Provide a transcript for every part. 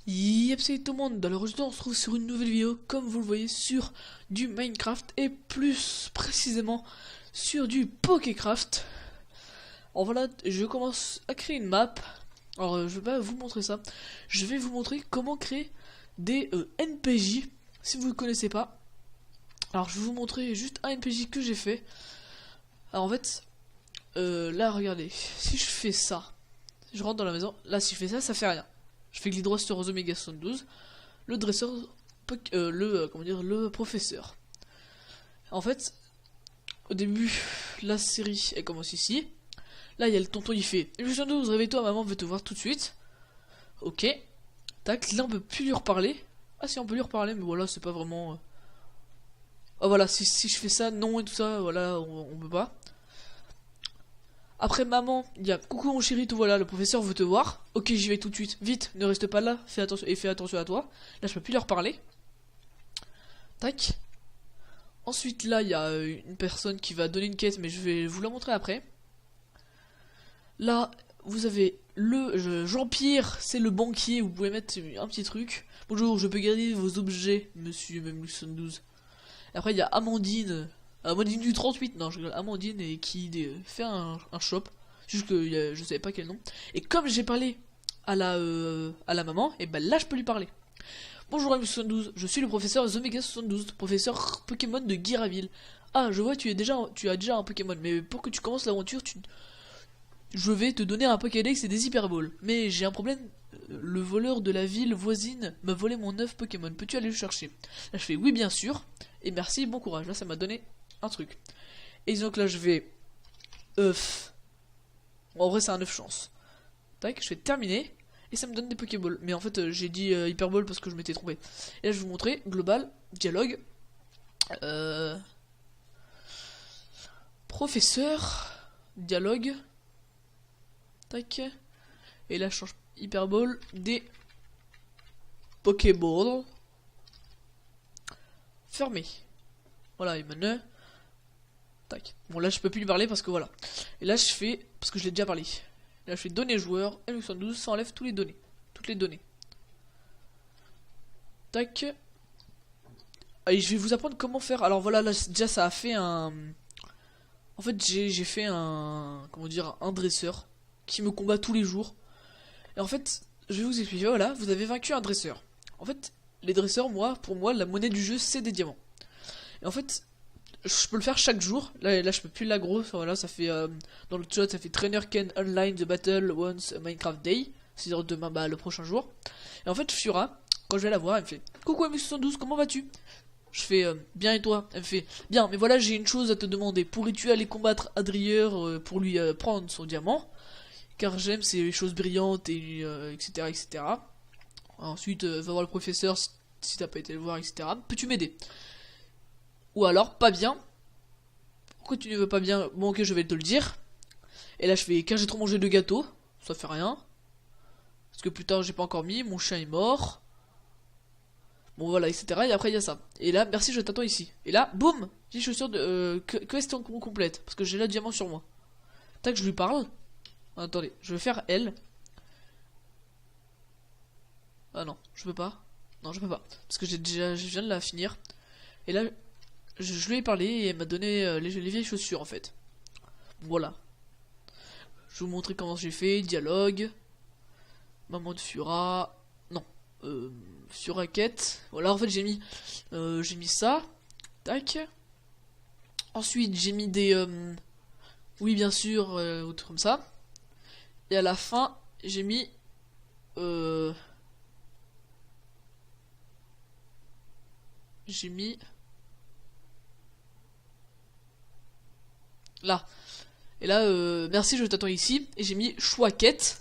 Yep, salut tout le monde. Alors aujourd'hui on se retrouve sur une nouvelle vidéo, comme vous le voyez, sur du Minecraft et plus précisément sur du Pokécraft. Alors voilà, je commence à créer une map. Alors je vais pas vous montrer ça. Je vais vous montrer comment créer des NPJ si vous ne connaissez pas. Alors je vais vous montrer juste un NPJ que j'ai fait. Alors en fait, là regardez, si je fais ça, je rentre dans la maison, là si je fais ça, ça fait rien. Je fais clic droit sur Omega 72, le dresseur, comment dire, le professeur. En fait, au début, la série elle commence ici. Là, il y a le tonton, il fait Omega 72, réveille-toi, maman veut te voir tout de suite. Ok. Tac, là on peut plus lui reparler. Ah si, on peut lui reparler, mais voilà, c'est pas vraiment. Ah voilà, si je fais ça, non et tout ça, voilà, on peut pas. Après maman, il y a coucou mon chéri, tout voilà, le professeur veut te voir. Ok, j'y vais tout de suite. Vite, ne reste pas là, fais attention et fais attention à toi. Là, je peux plus leur parler. Tac. Ensuite, là, il y a une personne qui va donner une quête, mais je vais vous la montrer après. Là, vous avez le Jean-Pierre, c'est le banquier, vous pouvez mettre un petit truc. Bonjour, je peux garder vos objets, monsieur Memlu72. Après, il y a Amandine. Amandine du 38, non, je regarde Amandine et qui fait un shop. Juste que je savais pas quel nom. Et comme j'ai parlé à la maman, et ben là je peux lui parler. Bonjour M72, je suis le professeur Omega72, professeur Pokémon de Guiraville. Ah, je vois, tu as déjà un Pokémon, mais pour que tu commences l'aventure, je vais te donner un Pokédex et des Hyperballs. Mais j'ai un problème, le voleur de la ville voisine m'a volé mon œuf Pokémon, peux-tu aller le chercher? Là je fais oui bien sûr, et merci, bon courage, là ça m'a donné un truc. Et donc là je vais œuf. En vrai c'est un œuf chance. Tac, je fais terminer. Et ça me donne des Pokéballs. Mais en fait j'ai dit Hyperball parce que je m'étais trompé. Et là je vais vous montrer, global, dialogue. Professeur, dialogue. Tac. Et là je change Hyperball des Pokéballs. Fermé. Voilà, et maintenant. Tac. Bon là je peux plus lui parler parce que voilà. Et là je fais, parce que je l'ai déjà parlé. Là je fais données joueurs, L72, ça enlève toutes les données. Tac. Allez, je vais vous apprendre comment faire. Alors voilà, là déjà ça a fait un. En fait j'ai fait un. Comment dire, un dresseur qui me combat tous les jours. Et en fait, je vais vous expliquer, voilà, vous avez vaincu un dresseur. En fait, les dresseurs, pour moi, la monnaie du jeu c'est des diamants. Et en fait, je peux le faire chaque jour. Là je peux plus l'aggro. Voilà, ça fait dans le chat, ça fait Trainer can online the battle once a Minecraft day. C'est-à-dire demain, bah le prochain jour. Et en fait, Fiora, quand je vais la voir, elle me fait coucou M72, comment vas-tu? Je fais bien et toi? Elle me fait bien, mais voilà, j'ai une chose à te demander. Pourrais-tu aller combattre Adrieur pour lui prendre son diamant? Car j'aime ces choses brillantes et etc. etc. Ensuite, va voir le professeur si t'as pas été le voir, etc. Peux-tu m'aider? Ou alors, pas bien. Pourquoi tu ne veux pas bien? Bon, ok, je vais te le dire. Et là, je fais, car j'ai trop mangé de gâteau. Ça fait rien. Parce que plus tard, j'ai pas encore mis. Mon chien est mort. Bon, voilà, etc. Et après, il y a ça. Et là, merci, je t'attends ici. Et là, boum! J'ai chaussures de. Question complète. Parce que j'ai là le diamant sur moi. Tac, je lui parle. Attendez, je vais faire L. Ah non, je peux pas. Non, je peux pas. Parce que je viens de la finir. Et là, je lui ai parlé et elle m'a donné les vieilles chaussures en fait. Voilà. Je vais vous montrer comment j'ai fait. Dialogue. Maman de Fura. Non. Fura quête. Voilà, en fait j'ai mis ça. Tac. Ensuite j'ai mis des. Oui bien sûr, ou trucs comme ça. Et à la fin j'ai mis. J'ai mis. Là. Et là, merci, je t'attends ici. Et j'ai mis choix quête.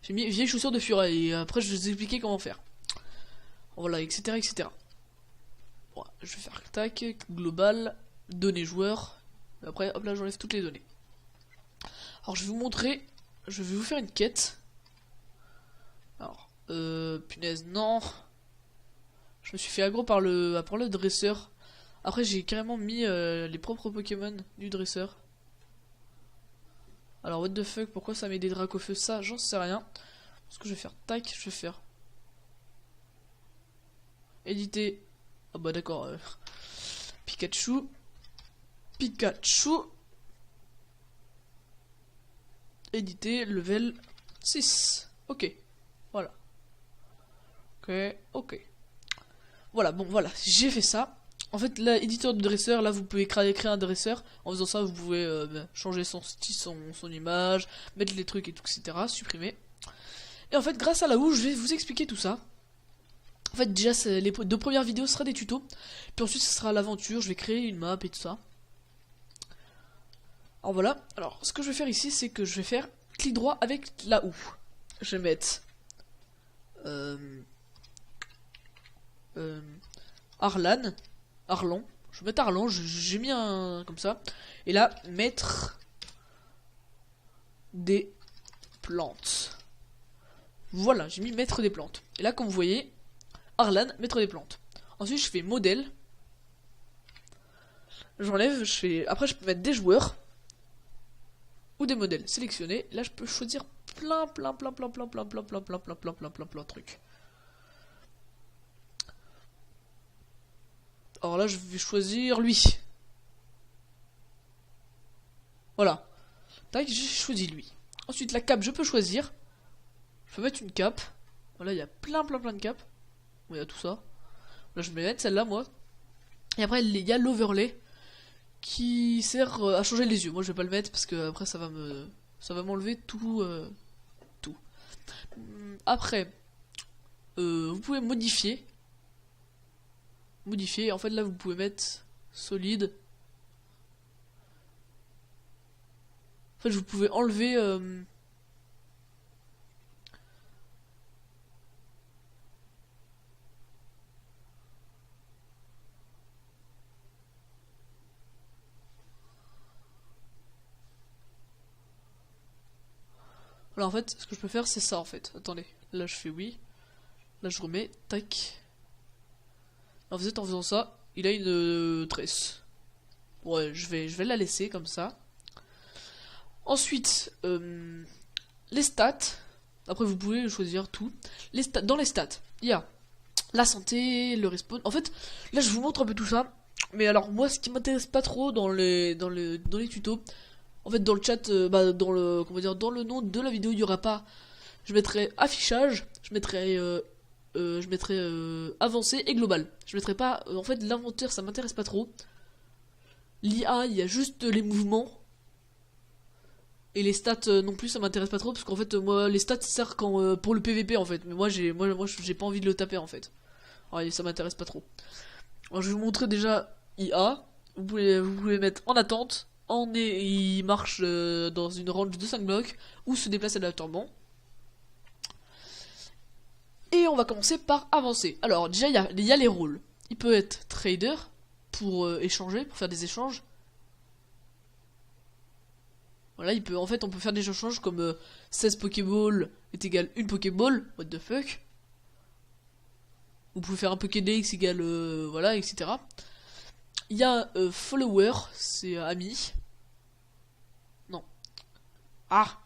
J'ai mis vieille chaussure de Fura. Et après, je vais vous expliquer comment faire. Voilà, etc. etc. Bon, je vais faire tac, global, données joueurs. Après, hop là, j'enlève toutes les données. Alors, je vais vous montrer. Je vais vous faire une quête. Alors, punaise, non. Je me suis fait aggro par le dresseur. Après j'ai carrément mis les propres Pokémon du dresseur. Alors what the fuck, pourquoi ça met des dracs au feu? Ça, j'en sais rien. ce que je vais faire, tac, je vais faire éditer. Ah bah d'accord, Pikachu, éditer level 6. Ok, voilà. Ok. Voilà, bon voilà, j'ai fait ça. En fait, là, éditeur de dresseur, là vous pouvez créer un dresseur. En faisant ça, vous pouvez changer son style, son image, mettre les trucs et tout, etc. Supprimer. Et en fait, grâce à la houe, je vais vous expliquer tout ça. En fait, déjà, les 2 premières vidéos sera des tutos. Puis ensuite, ce sera l'aventure. Je vais créer une map et tout ça. Alors voilà. Alors, ce que je vais faire ici, c'est que je vais faire clic droit avec la houe. Je vais mettre Arlan. Je vais mettre Arlan. J'ai mis un comme ça. Et là, mettre des plantes. Voilà, j'ai mis mettre des plantes. Et là, comme vous voyez, Arlan, mettre des plantes. Ensuite, je fais modèle. J'enlève, après, je peux mettre des joueurs ou des modèles. Sélectionner. Là, je peux choisir plein de trucs. Alors là, je vais choisir lui. Voilà. Tac, j'ai choisi lui. Ensuite, la cape, je peux choisir. Je peux mettre une cape. Voilà, il y a plein de capes. Bon, il y a tout ça. Là, je vais mettre celle-là, moi. Et après, il y a l'overlay qui sert à changer les yeux. Moi, je vais pas le mettre parce que après, ça va m'enlever tout. Après, vous pouvez modifier. En fait, là, vous pouvez mettre solide. En fait, vous pouvez enlever. Voilà, en fait, ce que je peux faire, c'est ça, en fait. Attendez, là, je fais oui. Là, je remets, tac. En fait, en faisant ça, il a une tresse. Ouais, je vais la laisser comme ça. Ensuite, les stats. Après, vous pouvez choisir tout. Dans les stats, il y a la santé, le respawn. En fait, là, je vous montre un peu tout ça. Mais alors, moi, ce qui m'intéresse pas trop dans les tutos, en fait, dans le chat, dans le nom de la vidéo, il y aura pas. Je mettrai affichage, je mettrai avancé et global. Je mettrai pas. En fait, l'inventaire, ça m'intéresse pas trop. L'IA, il y a juste les mouvements. Et les stats non plus, ça m'intéresse pas trop parce qu'en fait, moi, les stats servent pour le PVP en fait. Mais moi, j'ai pas envie de le taper en fait. Ouais, ça m'intéresse pas trop. Alors, je vais vous montrer déjà IA. Vous pouvez mettre en attente. Il marche dans une range de 5 blocs ou se déplace aléatoirement. Et on va commencer par avancer. Alors déjà il y a les rôles. Il peut être trader pour échanger, pour faire des échanges. Voilà, on peut faire des échanges comme 16 Pokéball est égal 1 Pokéball, what the fuck. Vous pouvez faire un Pokédex égal voilà, etc. Il y a follower, c'est ami. Non. Ah.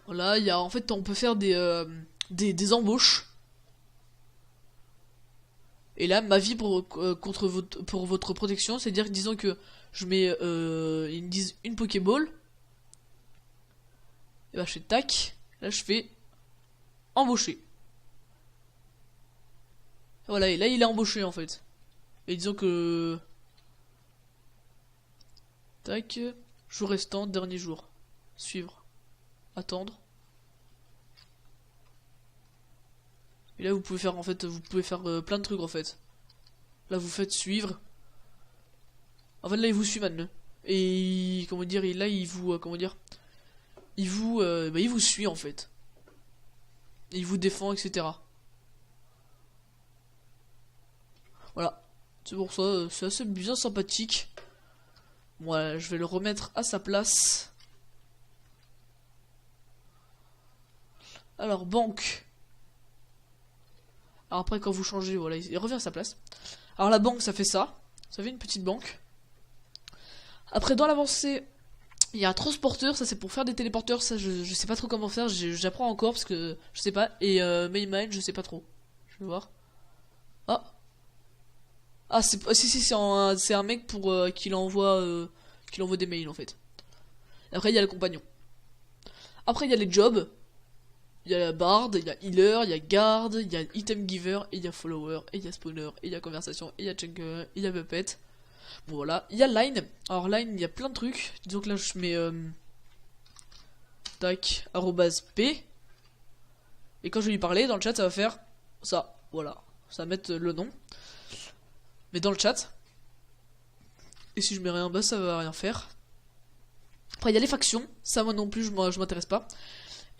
Voilà, en fait, on peut faire des embauches. Et là, ma vie pour votre protection, c'est-à-dire, disons que je mets, ils me disent une Pokéball. Et bah, je fais tac. Là, je fais embaucher. Voilà, et là, il est embauché, en fait. Et disons que... Tac. Jour restant, dernier jour. Suivre. Attendre. Et là vous pouvez faire plein de trucs en fait. Là vous faites suivre. En fait là il vous suit maintenant. Et comment dire, là il vous il vous suit en fait. Et il vous défend, etc. Voilà. C'est pour ça, c'est assez bien sympathique. Voilà, je vais le remettre à sa place. Alors, banque. Alors après, quand vous changez, voilà, il revient à sa place. Alors la banque, ça fait ça. Ça fait une petite banque. Après, dans l'avancée, Il y a un transporteur, ça c'est pour faire des téléporteurs, ça je sais pas trop comment faire, j'apprends encore parce que je sais pas. Et Mailmine, je sais pas trop. Je vais voir. Ah, ah si c'est un mec pour qu'il envoie des mails en fait. Et après il y a le compagnon. Après il y a les jobs. Il y a la bard, il y a healer, il y a guard, il y a item giver, et il y a follower, et il y a spawner, et il y a conversation, et il y a checker, et il y a puppet. Bon voilà, il y a line. Alors line, il y a plein de trucs. Disons que là je mets tac, arrobase p. Et quand je vais lui parler, dans le chat ça va faire ça. Voilà, ça va mettre le nom. Mais dans le chat. Et si je mets rien bas, ça va rien faire. Après il y a les factions, ça moi non plus je m'intéresse pas.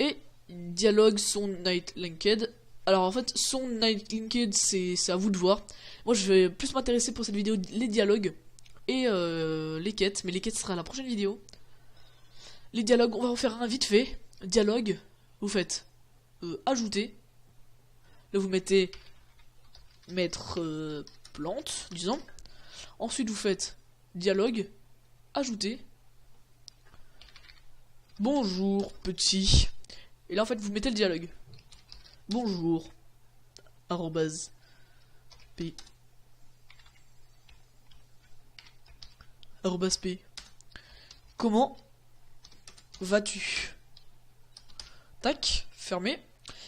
Et dialogue son night linked. Alors en fait son night linked c'est à vous de voir. Moi je vais plus m'intéresser pour cette vidéo les dialogues et les quêtes, mais les quêtes sera la prochaine vidéo. Les dialogues on va en faire un vite fait. Dialogue, vous faites ajouter. Là vous mettez mettre plante disons. Ensuite vous faites dialogue, ajouter. Bonjour petit. Et là en fait vous mettez le dialogue. Bonjour. Arrobase. P. Arrobase P. Comment vas-tu? Tac. Fermé.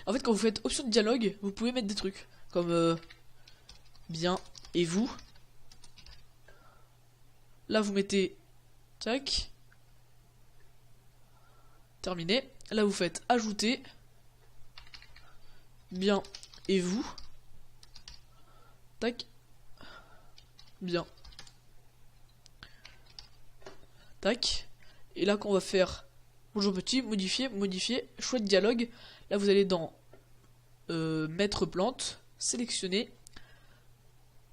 En fait quand vous faites option de dialogue, vous pouvez mettre des trucs. Comme bien et vous. Là vous mettez. Tac. Terminé. Là vous faites ajouter. Bien. Et vous. Tac. Bien. Tac. Et là qu'on va faire bonjour petit, modifier, modifier, choix de dialogue. Là vous allez dans mettre plante, sélectionner.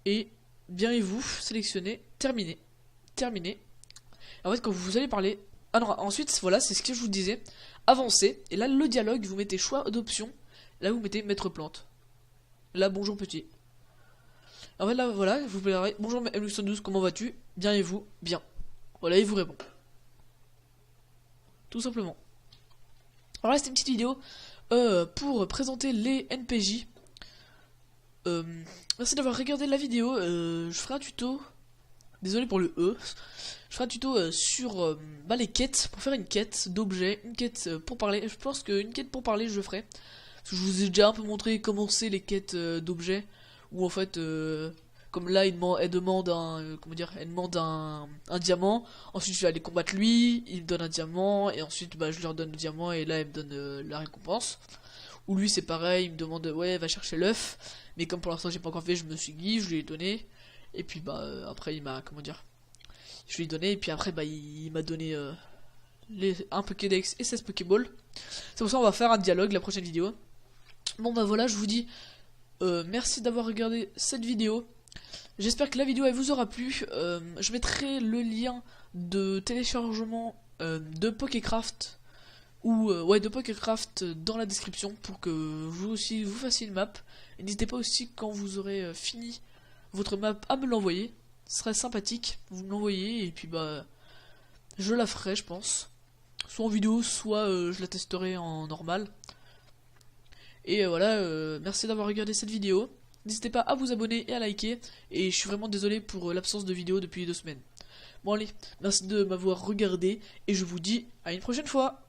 Et bien et vous, sélectionner, terminer. Terminer. En fait quand vous allez parler. Ah non, ensuite voilà, c'est ce que je vous disais. Avancer. Et là le dialogue, vous mettez choix d'option. Là vous mettez mettre plante. Là bonjour petit. En fait là voilà, vous verrez bonjour M812, comment vas-tu? Bien et vous? Bien. Voilà, il vous répond. Tout simplement. Alors là c'était une petite vidéo pour présenter les NPJ. Merci d'avoir regardé la vidéo. Je ferai un tuto. Désolé pour le E. Je ferai un tuto sur les quêtes. Pour faire une quête d'objets. Une quête pour parler. Je pense qu'une quête pour parler je ferai. Parce que je vous ai déjà un peu montré comment c'est les quêtes d'objets. Où en fait, comme là, elle demande un diamant. Ensuite, je vais aller combattre lui. Il me donne un diamant. Et ensuite, je leur donne le diamant. Et là, il me donne la récompense. Ou lui, c'est pareil. Il me demande, ouais, va chercher l'œuf. Mais comme pour l'instant, j'ai pas encore fait, je me suis dit, je lui ai donné. Et puis, après, il m'a, je lui ai donné. Et puis après, il m'a donné un Pokédex et 16 Pokéballs. C'est pour ça qu'on va faire un dialogue la prochaine vidéo. Bon voilà, je vous dis merci d'avoir regardé cette vidéo. J'espère que la vidéo elle vous aura plu. Je mettrai le lien de téléchargement de Pokécraft ou de Pokécraft dans la description pour que vous aussi vous fassiez une map. Et n'hésitez pas aussi quand vous aurez fini votre map à me l'envoyer. Ce serait sympathique. Vous me l'envoyez et puis je la ferai je pense. Soit en vidéo, soit je la testerai en normal. Et voilà, merci d'avoir regardé cette vidéo. N'hésitez pas à vous abonner et à liker. Et je suis vraiment désolé pour l'absence de vidéo depuis 2 semaines. Bon allez, merci de m'avoir regardé. Et je vous dis à une prochaine fois.